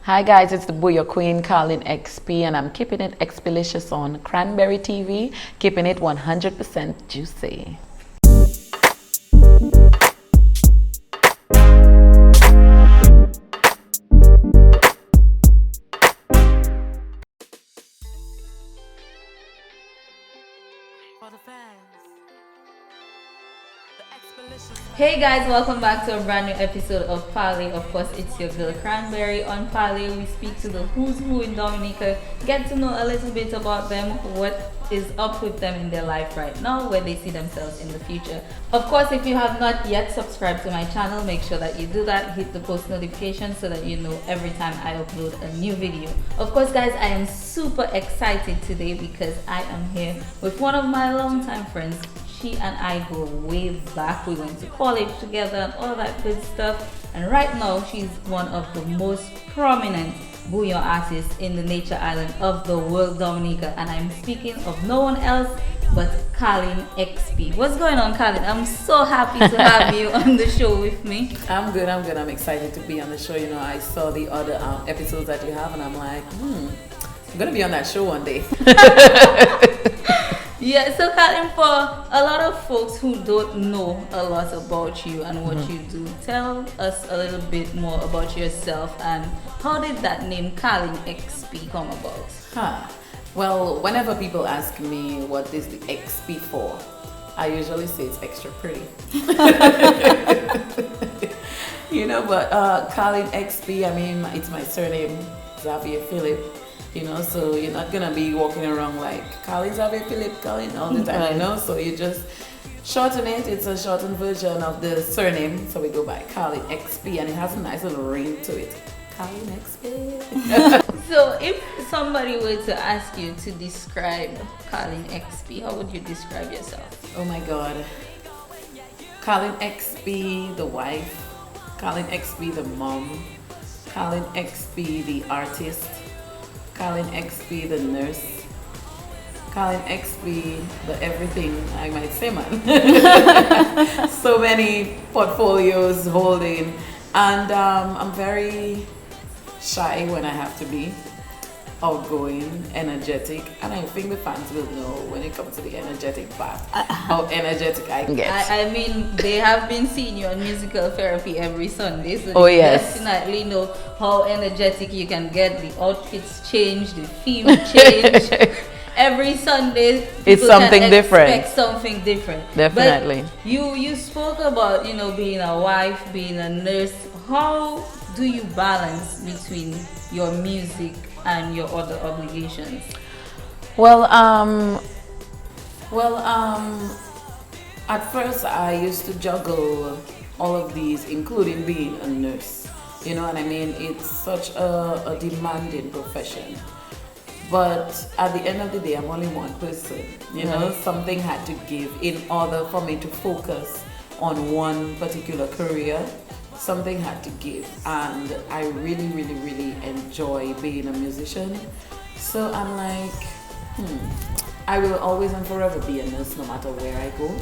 Hi guys, it's the Bouyon Queen, Carlyn XP, and I'm keeping it XPlicious on Cranberry TV, keeping it 100% juicy. Hey guys, welcome back to a brand new episode of Parlé. Of course, it's your girl Cranberry. On Parlé, we speak to the who's who in Dominica, get to know a little bit about them, what is up with them in their life right now, where they see themselves in the future. Of course, if you have not yet subscribed to my channel, make sure that you do that. Hit the post notification so that you know every time I upload a new video. Of course, guys, I am super excited today because I am here with one of my longtime friends. She and I go way back. We went to college together and all that good stuff. And right now, she's one of the most prominent Bouyon artists in the Nature Island of the world, Dominica. And I'm speaking of no one else but Carlyn XP. What's going on, Carlyn? I'm so happy to have you on the show with me. I'm good. I'm excited to be on the show. You know, I saw the other episodes that you have and I'm like, I'm going to be on that show one day. Yeah, so Carlyn, for a lot of folks who don't know a lot about you and what you do, tell us a little bit more about yourself and how did that name Carlyn XP come about? Well, whenever people ask me what is the XP for, I usually say it's extra pretty. You know, but Carlyn XP, I mean, it's my surname, Xavier Philip. You know, so you're not gonna be walking around like Carlyn Xavier Philip, Carlyn all the time, you know, so you just shorten it. It's a shortened version of the surname, so we go by Carlyn XP, and it has a nice little ring to it. Carlyn XP. So if somebody were to ask you to describe Carlyn XP, how would you describe yourself? Oh my God. Carlyn XP, the wife. Carlyn XP, the mom. Carlyn XP, the artist. Carlyn XP, the nurse. Carlyn XP, the everything, I might say, man. So many portfolios holding. And I'm very shy when I have to be. Outgoing, energetic. And I think the fans will know when it comes to the energetic part, how energetic I get. I mean, they have been seeing you on musical therapy every Sunday, so Oh, they yes. definitely know how energetic you can get. The outfits change, the theme change. Every Sunday, It's something different. Expect something different. Definitely. But you spoke about, you know, being a wife, being a nurse. How do you balance between your music and your other obligations? Well, at first I used to juggle all of these, including being a nurse. You know what I mean? It's such a demanding profession. But at the end of the day, I'm only one person. You know, something had to give in order for me to focus on one particular career. Something had to give, and I really, really, really enjoy being a musician. So I'm like, I will always and forever be a nurse no matter where I go.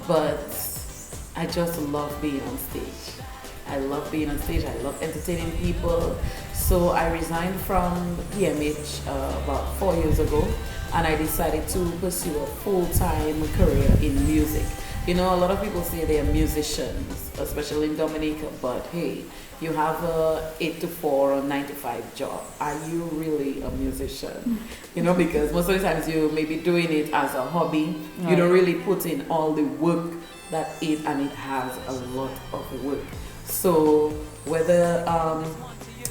But I just love being on stage. I love being on stage. I love entertaining people. So I resigned from PMH about 4 years ago, and I decided to pursue a full-time career in music. You know, a lot of people say they are musicians, especially in Dominica, but hey, you have a 8 to 4 or 9 to 5 job. Are you really a musician? You know, because most of the times you may be doing it as a hobby. You don't really put in all the work that and it has a lot of work. So whether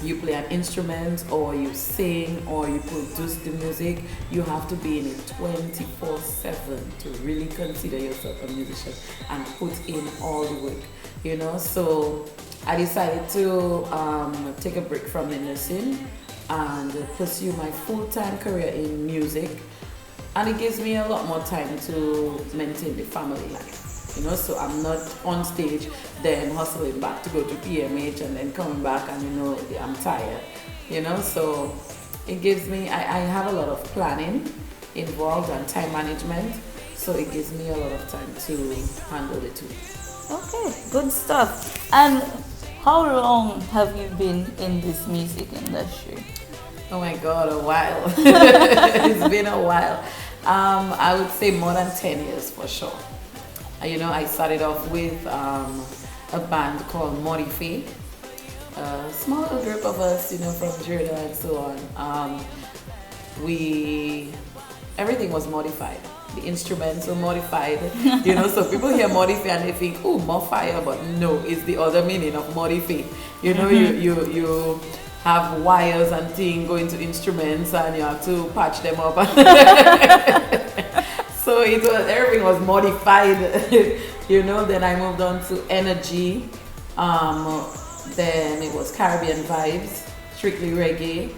you play an instrument or you sing or you produce the music, you have to be in it 24/7 to really consider yourself a musician and put in all the work, you know. So I decided to take a break from the nursing and pursue my full-time career in music, and it gives me a lot more time to maintain the family life. You know, so I'm not on stage then hustling back to go to PMH and then coming back and, you know, I'm tired, you know. So it gives me, I have a lot of planning involved and time management, so it gives me a lot of time to handle the two. Okay, good stuff. And How long have you been in this music industry? Oh my God, a while. It's been a while. I would say more than 10 years for sure. I started off with a band called Modifié. A small little group of us, from Jordan and so on. Everything was modified. The instruments were modified, so people hear Modifié and they think, oh, more fire, but no, it's the other meaning of Modifié. You have wires and things going to instruments and you have to patch them up. So everything was modified, then I moved on to Energy, then it was Caribbean vibes, strictly reggae,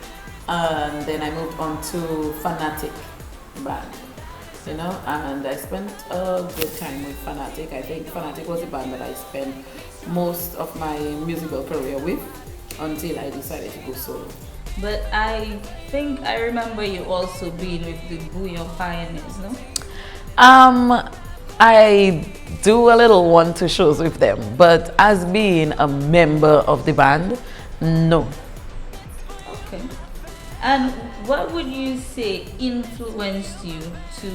and then I moved on to Fanatic band, and I spent a good time with Fanatic. I think Fanatic was the band that I spent most of my musical career with until I decided to go solo. But I think I remember you also being with the Bouyon Pioneers, no? I do a little one-two shows with them, but as being a member of the band, no. Okay. And what would you say influenced you to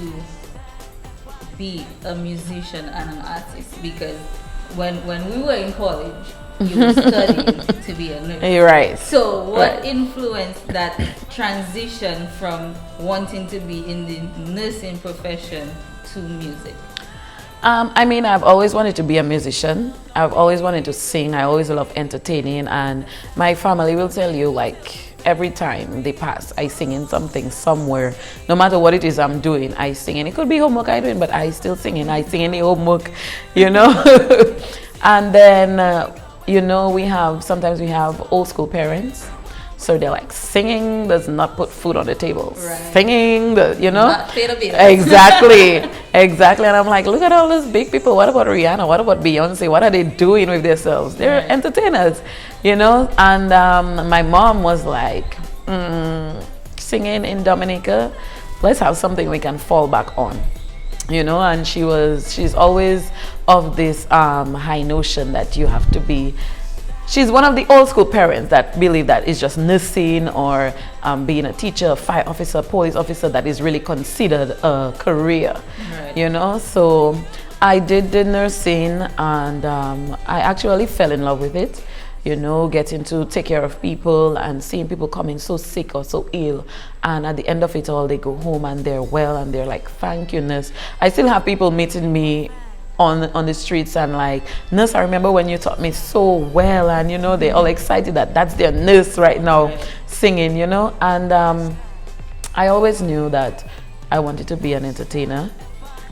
be a musician and an artist? Because when we were in college, you were studying to be a nurse. You're right. So what influenced that transition from wanting to be in the nursing profession to music? I've always wanted to be a musician. I've always wanted to sing. I always love entertaining, and my family will tell you, every time they pass, I sing in something somewhere. No matter what it is I'm doing, I sing. And it could be homework I'm doing, but I still sing, and I sing in the homework, And then, sometimes we have old school parents. So they're like, singing does not put food on the table. Right. Singing, Not pay the bills. Exactly. And I'm like, look at all those big people. What about Rihanna? What about Beyonce? What are they doing with themselves? They're Right. entertainers, And my mom was like, singing in Dominica, let's have something we can fall back on. And she's always of this high notion that you have to be. She's one of the old school parents that believe that it's just nursing or being a teacher, a fire officer, police officer that is really considered a career, Right. So I did the nursing, and I actually fell in love with it, getting to take care of people and seeing people coming so sick or so ill. And at the end of it all, they go home and they're well and they're like, thank you, nurse. I still have people meeting me on the streets and like, nurse, I remember when you taught me so well, and they're all excited that that's their nurse right now, Right. singing, and I always knew that I wanted to be an entertainer.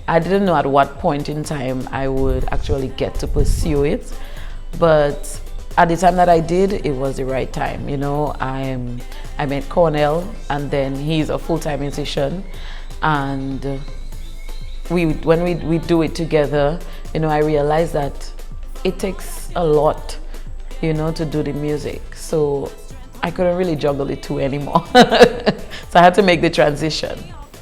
I didn't know at what point in time I would actually get to pursue it, but at the time that I did, it was the right time. I met Cornell, and then he's a full-time musician, and when we do it together, I realized that it takes a lot, to do the music. So I couldn't really juggle the two anymore. So I had to make the transition.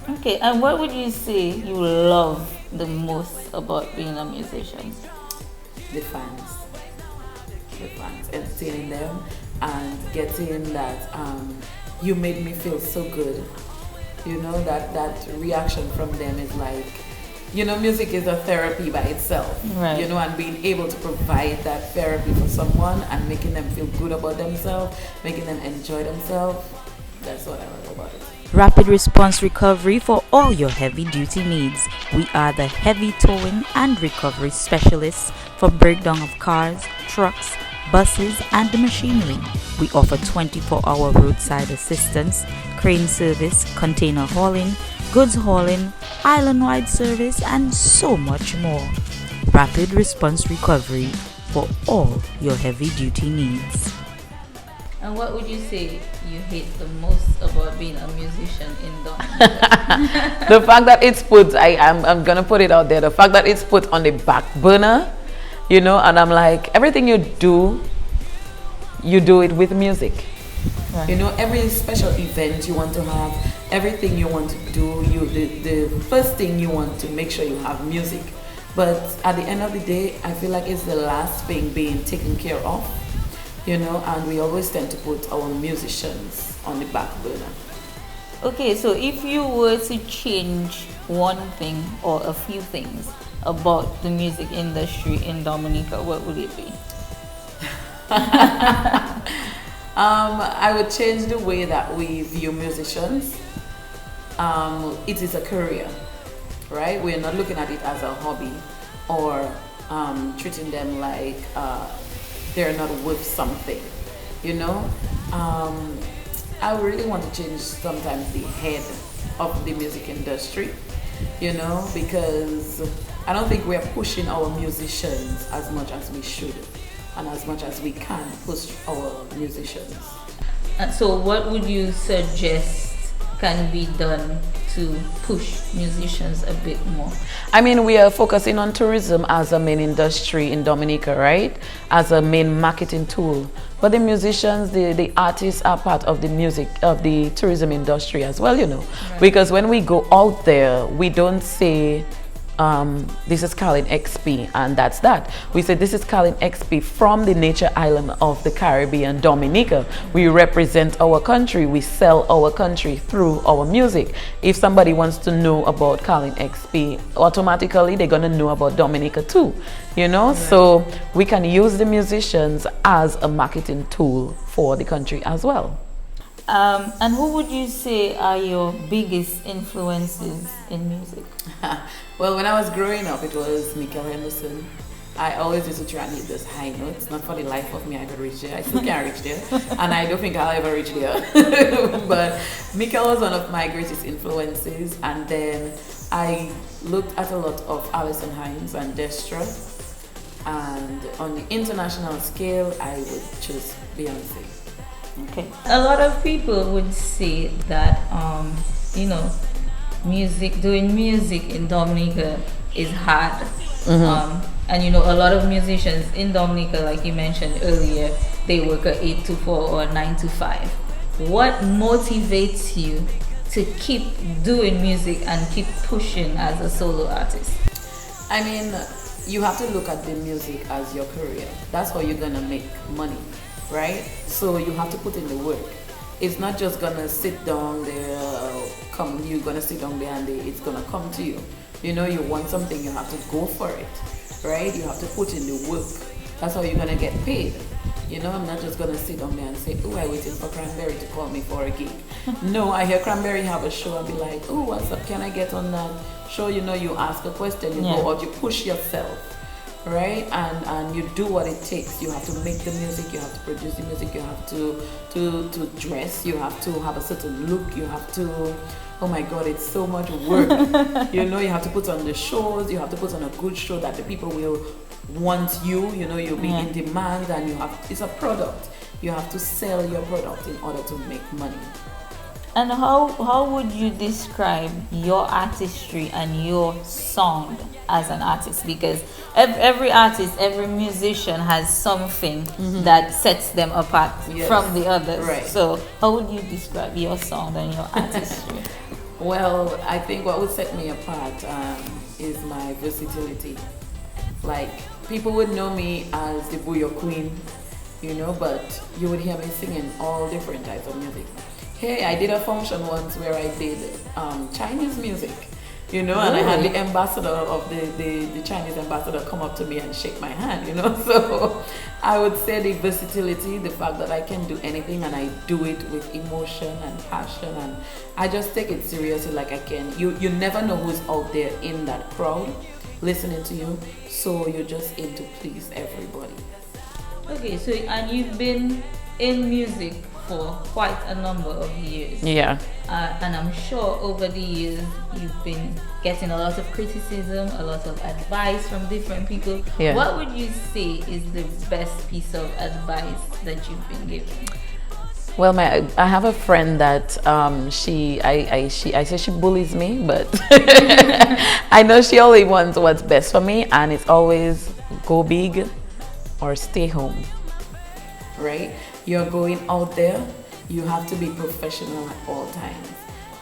Okay, and what would you say you love the most about being a musician? The fans, entertaining them and getting that, you made me feel so good. That reaction from them is like, music is a therapy by itself, Right. And being able to provide that therapy for someone and making them feel good about themselves, making them enjoy themselves, that's what I love about it. Rapid response recovery for all your heavy duty needs. We are the heavy towing and recovery specialists for breakdown of cars, trucks, buses, and machinery. We offer 24-hour roadside assistance, crane service, container hauling, goods hauling, island-wide service, and so much more. Rapid response recovery for all your heavy-duty needs. And what would you say you hate the most about being a musician in Dominica? The fact that it's put, I'm gonna put it out there, the fact that it's put on the back burner, and I'm like, everything you do it with music. Right. Every special event you want to have, everything you want to do, the first thing you want to make sure you have music. But at the end of the day, I feel like it's the last thing being taken care of. and we always tend to put our musicians on the back burner. Okay, so if you were to change one thing or a few things about the music industry in Dominica, what would it be? I would change the way that we view musicians. It is a career, right? We're not looking at it as a hobby or treating them like they're not worth something, I really want to change sometimes the head of the music industry, because I don't think we're pushing our musicians as much as we should and as much as we can push our musicians. And so what would you suggest can be done to push musicians a bit more? I mean, we are focusing on tourism as a main industry in Dominica, right? As a main marketing tool. But the musicians, the artists are part of the tourism industry as well, Right. Because when we go out there, we don't say, this is Carlyn XP and that's that. We say this is Carlyn XP from the Nature Island of the Caribbean, Dominica. We represent our country. We sell our country through our music. If somebody wants to know about Carlyn XP, automatically they're gonna know about Dominica too, Right. So we can use the musicians as a marketing tool for the country as well. And who would you say are your biggest influences in music? Well, when I was growing up, it was Michael Henderson. I always used to try and hit those high notes. Not for the life of me, I could reach there. I still can't reach there. And I don't think I'll ever reach there. But Michael was one of my greatest influences. And then I looked at a lot of Alison Hinds and Destra. And on the international scale, I would choose Beyonce. Okay. A lot of people would say that, doing music in Dominica is hard. And a lot of musicians in Dominica, like you mentioned earlier, they work a 8 to 4 or 9 to 5. What motivates you to keep doing music and keep pushing as a solo artist? I mean, you have to look at the music as your career. That's how you're gonna make money, right? So you have to put in the work. It's not just gonna sit down there, you're gonna sit down there and it's gonna come to you. You want something, you have to go for it, right? You have to put in the work. That's how you're gonna get paid. I'm not just gonna sit down there and say, oh, I waited for Cranberry to call me for a gig. No, I hear Cranberry have a show and be like, oh, what's up? Can I get on that show? You ask a question, you go out, you push yourself. Right, and you do what it takes. You have to make the music, you have to produce the music, you have to dress, you have to have a certain look, you have to, oh my God, it's so much work. You have to put on the shows, you have to put on a good show that the people will want you'll be in demand, and it's a product. You have to sell your product in order to make money. And how would you describe your artistry and your sound as an artist? Because every artist, every musician has something that sets them apart from the others. Right. So how would you describe your sound and your artistry? Well, I think what would set me apart is my versatility. Like, people would know me as the Bouyon Queen, but you would hear me singing all different types of music. Hey, I did a function once where I did Chinese music, and I had the ambassador of the Chinese ambassador come up to me and shake my hand, So I would say the versatility, the fact that I can do anything and I do it with emotion and passion, and I just take it seriously like I can. You never know who's out there in that crowd listening to you, so you're just in to please everybody. Okay, so and you've been in music for quite a number of years. Yeah. And I'm sure over the years you've been getting a lot of criticism, a lot of advice from different people. Yeah. What would you say is the best piece of advice that you've been given? Well, I have a friend that I say she bullies me, but I know she only wants what's best for me, and it's always go big or stay home. Right? You're going out there, you have to be professional at all times.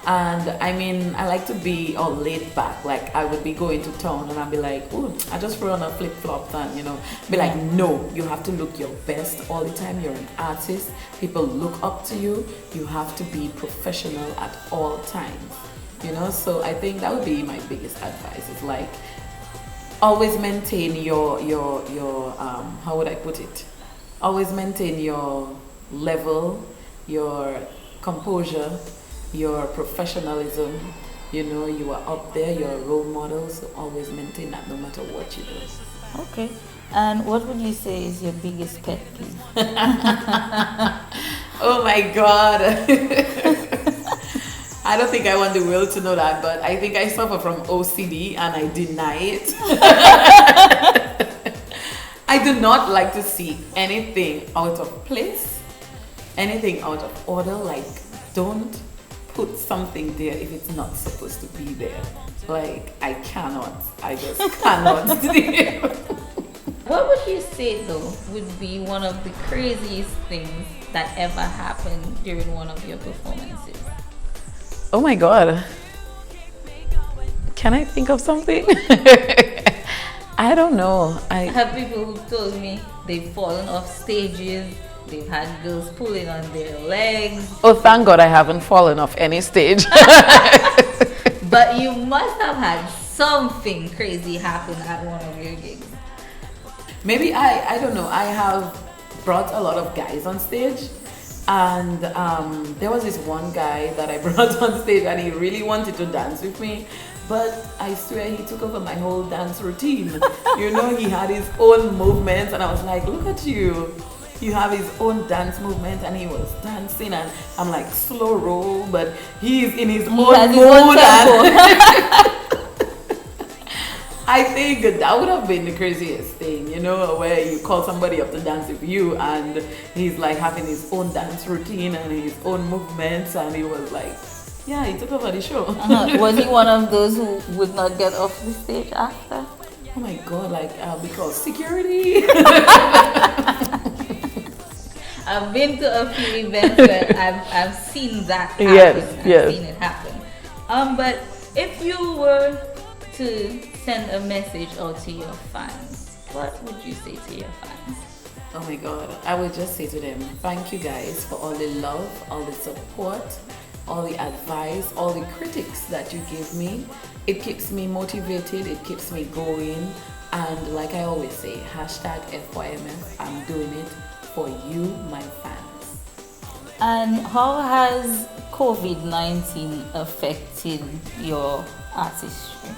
And I mean, I like to be all laid back. Like I would be going to town and I'd be like, oh, I just throw on a flip flop and be like, no, you have to look your best all the time. You're an artist. People look up to you. You have to be professional at all times. So I think that would be my biggest advice. It's like always maintain your how would I put it? Always maintain your level, your composure, your professionalism. You are up there, you're a role model, so always maintain that no matter what you do. Okay. And what would you say is your biggest pet peeve? Oh my God. I don't think I want the world to know that, but I think I suffer from OCD and I deny it. I do not like to see anything out of place, anything out of order. Like, don't put something there if it's not supposed to be there. Like, I just cannot. What would you say though would be one of the craziest things that ever happened during one of your performances? Oh my God. Can I think of something? I don't know. I have people who told me they've fallen off stages, they've had girls pulling on their legs. Oh, thank God I haven't fallen off any stage. But you must have had something crazy happen at one of your gigs. Maybe I don't know. I have brought a lot of guys on stage. And there was this one guy that I brought on stage and he really wanted to dance with me. But I swear he took over my whole dance routine. He had his own movements and I was like, look at you. You have his own dance movement and he was dancing and I'm like, slow roll, but he's in his own mode. I think that would have been the craziest thing, where you call somebody up to dance with you and he's like having his own dance routine and his own movements and he was like, yeah, he took over the show. Was he one of those who would not get off the stage after? Oh my God, because security. I've been to a few events where I've seen that happen. Yes. I've seen it happen. But if you were to send a message out to your fans, what would you say to your fans? Oh my God, I would just say to them, thank you guys for all the love, all the support, all the advice, all the critics that you give me. It keeps me motivated, it keeps me going, and like I always say, #FYMF, I'm doing it for you, my fans. And how has COVID-19 affected your artistry?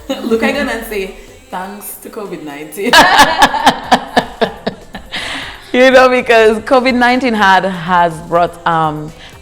Look, I'm gonna say thanks to COVID-19. Because COVID-19 has brought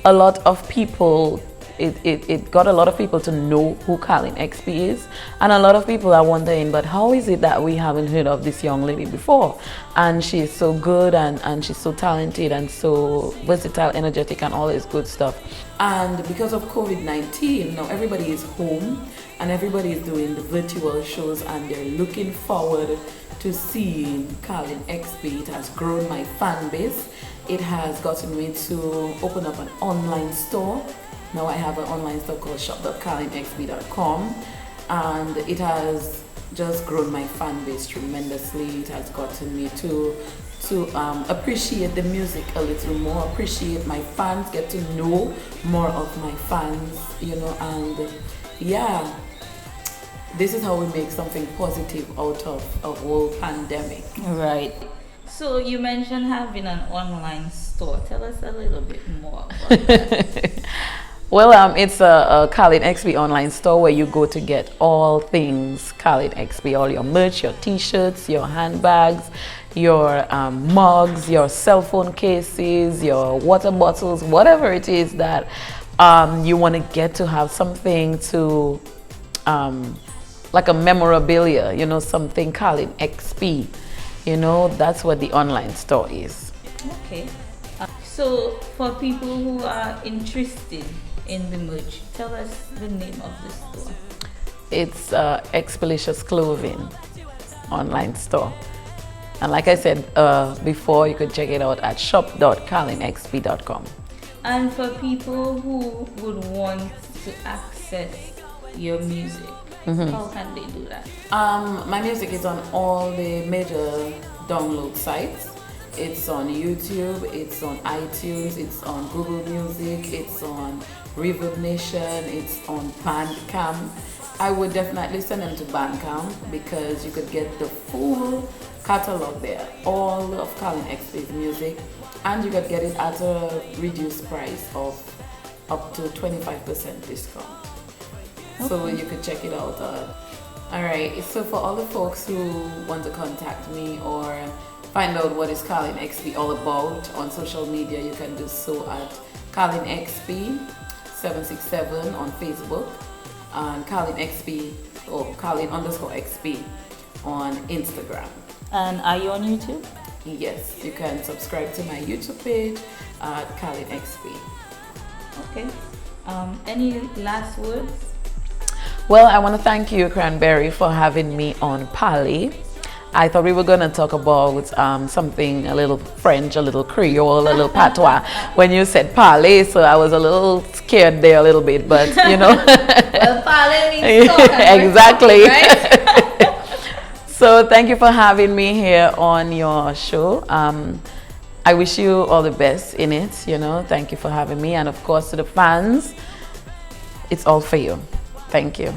a lot of people. It got a lot of people to know who Carlyn XP is, and a lot of people are wondering, but how is it that we haven't heard of this young lady before? And she's so good and she's so talented and so versatile, energetic, and all this good stuff. And because of COVID-19, now everybody is home and everybody is doing the virtual shows and they're looking forward to seeing Carlyn XP. It has grown my fan base. It has gotten me to open up an online store. Now I have an online store called shop.carlynxp.com, and it has just grown my fan base tremendously. It has gotten me to appreciate the music a little more, appreciate my fans, get to know more of my fans, and yeah, this is how we make something positive out of a whole pandemic. Right. So you mentioned having an online store. Tell us a little bit more about that. Well, it's a Carlyn XP online store where you go to get all things Carlyn XP, all your merch, your t-shirts, your handbags, your mugs, your cell phone cases, your water bottles, whatever it is that you want to get to have something to, like a memorabilia, something Carlyn XP, that's what the online store is. Okay. So for people who are interested in the merch, tell us the name of the store. It's XPlicious clothing online store, and like I said before, you could check it out at shop.carlynxp.com. And for people who would want to access your music, how can they do that? My music is on all the major download sites. It's on YouTube, it's on iTunes, it's on Google Music, it's on Reverb Nation, it's on Bandcamp. I would definitely send them to Bandcamp because you could get the full catalog there, all of Carlyn XP's music, and you could get it at a reduced price of up to 25% discount. So you could check it out. Alright, so for all the folks who want to contact me or find out what is Carlyn XP all about on social media, you can do so at Carlyn XP 767 on Facebook and Carlyn XP or Carlyn_XP on Instagram. And are you on YouTube? Yes, you can subscribe to my YouTube page at Carlyn XP. Okay. Any last words? Well, I want to thank you, Cranberry, for having me on Parlé. I thought we were going to talk about something a little French, a little Creole, a little patois when you said Parlé, so I was a little scared there a little bit, but you know. Well, Parlé means talk. Exactly. Talking, right? So thank you for having me here on your show. I wish you all the best in it, you know. Thank you for having me, and of course to the fans, it's all for you. Thank you.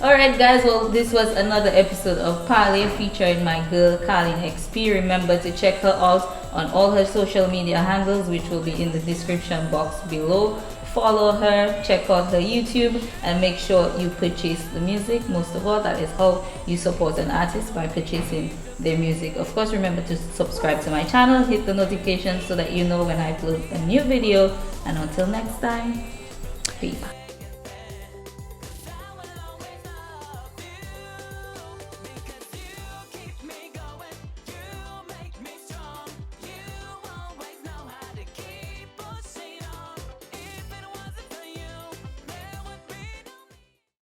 Alright guys, well this was another episode of Parlé featuring my girl Carlyn XP. Remember to check her out on all her social media handles, which will be in the description box below. Follow her, check out her YouTube, and make sure you purchase the music. Most of all, that is how you support an artist, by purchasing their music. Of course, remember to subscribe to my channel, hit the notifications so that you know when I upload a new video. And until next time, peace.